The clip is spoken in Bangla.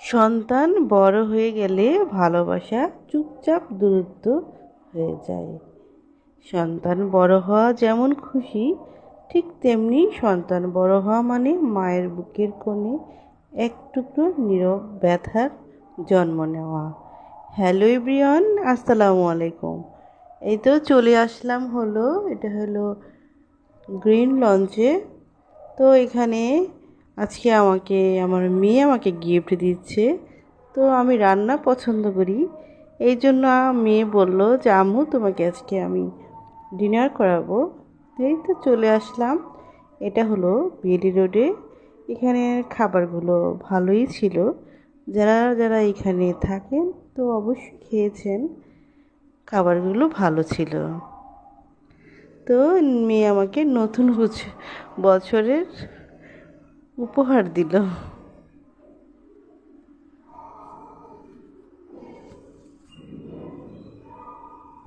সন্তান বড় হয়ে গেলে ভালোবাসা চুপচাপ দূরত্ব হয়ে যায়। সন্তান বড় হওয়া যেমন খুশি, ঠিক তেমনি সন্তান বড় হওয়া মানে মায়ের বুকের কোণে এক টুকরো নীরব ব্যথার জন্ম নেওয়া। হ্যালো এভরিওয়ান, আসসালামু আলাইকুম। এই তো চলে আসলাম, এটা হলো গ্রিন লঞ্চে। তো এখানে আজকে আমার মেয়ে আমাকে গিফট দিচ্ছে। তো আমি রান্না পছন্দ করি, এই জন্য মেয়ে বলল যে আম্মু তোমাকে আজকে আমি ডিনার করাবো। এই তো চলে আসলাম। এটা হলো বিডি রোডে। এখানে খাবারগুলো ভালোই ছিল। যারা যারা এখানে থাকেন তো অবশ্যই খেয়েছেন, খাবারগুলো ভালো ছিল। তো মেয়ে আমাকে নতুন বছরের উপহার দিল।